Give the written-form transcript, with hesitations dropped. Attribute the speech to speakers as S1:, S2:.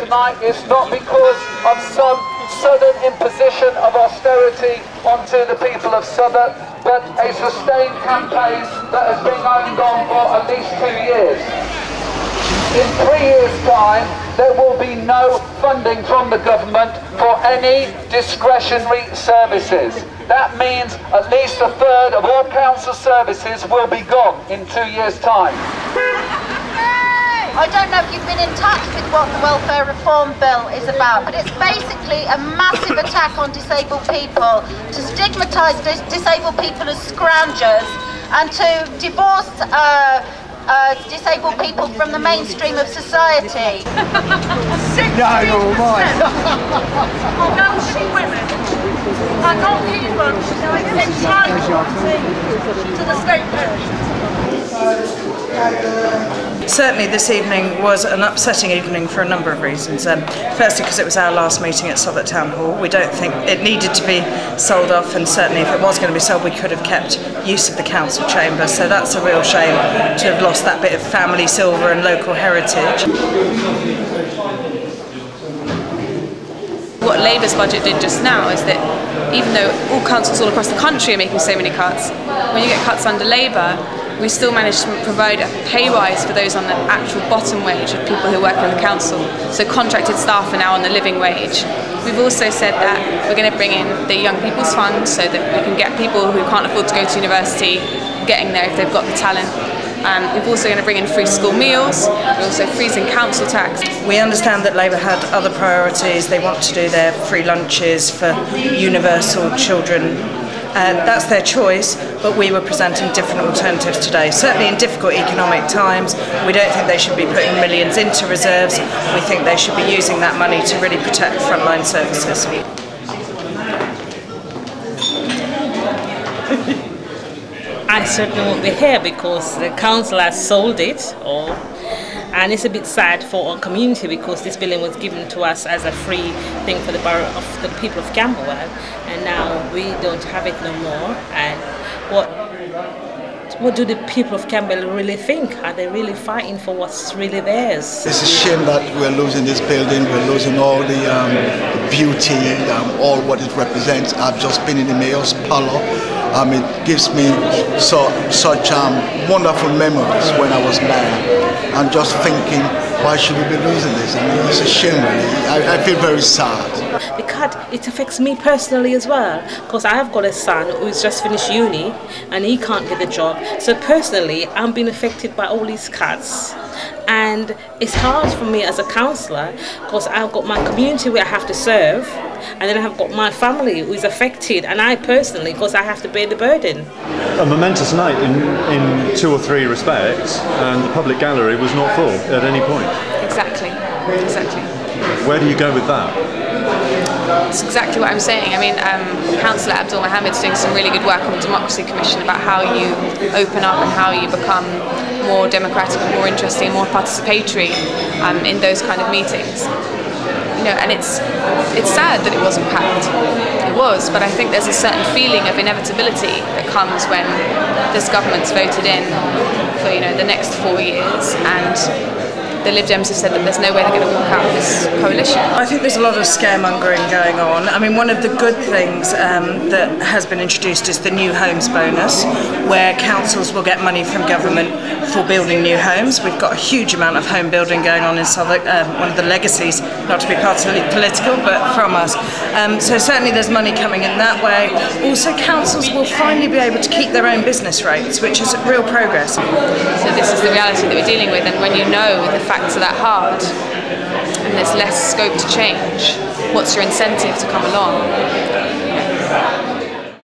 S1: tonight is not because of some sudden imposition of austerity onto the people of Southwark, but a sustained campaign that has been going on for at least 2 years. In 3 years' time, there will be no funding from the government for any discretionary services. That means at least a third of all council services will be gone in 2 years' time.
S2: I don't know if you've been in touch with what the Welfare Reform Bill is about, but it's basically a massive attack on disabled people, to stigmatise disabled people as scroungers and to divorce disabled people from the mainstream of society.
S3: Women are not even entitled to the state pension.
S4: Certainly this evening was an upsetting evening for a number of reasons. Firstly, because it was our last meeting at Southwark Town Hall. We don't think it needed to be sold off, and certainly if it was going to be sold, we could have kept use of the council chamber. So that's a real shame to have lost that bit of family silver and local heritage.
S5: What Labour's budget did just now is that even though all councils all across the country are making so many cuts, when you get cuts under Labour, we still managed to provide a pay rise for those on the actual bottom wage of people who work in the council. So contracted staff are now on the living wage. We've also said that we're going to bring in the Young People's Fund so that we can get people who can't afford to go to university getting there if they've got the talent. We're also going to bring in free school meals. We're also freezing council tax.
S4: We understand that Labour had other priorities. They want to do their free lunches for universal children. That's their choice, but we were presenting different alternatives today. Certainly in difficult economic times, we don't think they should be putting millions into reserves. We think they should be using that money to really protect frontline services.
S6: I certainly won't be here because the council has sold it, and it's a bit sad for our community because this building was given to us as a free thing for the borough of the people of Camberwell, and now we don't have it no more. And what do the people of Camberwell really think? Are they really fighting for what's really theirs?
S7: It's a shame that we're losing this building. We're losing all the beauty, all what it represents. I've just been in the mayor's parlour. It gives me such wonderful memories when I was mayor. I'm just thinking, why should we be losing this? I mean, it's a shame really. I feel very sad.
S6: Because it affects me personally as well, because I have got a son who's just finished uni and he can't get a job. So personally, I'm being affected by all these cuts. And it's hard for me as a councillor because I've got my community where I have to serve, and then I've got my family who is affected, and I personally, because I have to bear the burden.
S8: A momentous night in 2 or 3 respects, and the public gallery was not full at any point.
S5: Exactly.
S8: Where do you go with that?
S5: It's exactly what I'm saying. I mean, Councillor Abdul Mohamed's doing some really good work on the Democracy Commission about how you open up and how you become more democratic and more interesting and more participatory in those kind of meetings. You know, and it's sad that it wasn't packed. It was, but I think there's a certain feeling of inevitability that comes when this government's voted in for, you know, the next 4 years, and the Lib Dems have said that there's no way they're going to walk out of this coalition.
S4: I think there's a lot of scaremongering going on. I mean, one of the good things that has been introduced is the new homes bonus, where councils will get money from government for building new homes. We've got a huge amount of home building going on in Southwark, one of the legacies, not to be particularly political, but from us. So certainly there's money coming in that way. Also, councils will finally be able to keep their own business rates, which is real progress.
S5: So this is the reality that we're dealing with, and when you know the facts are that hard and there's less scope to change, what's your incentive to come along?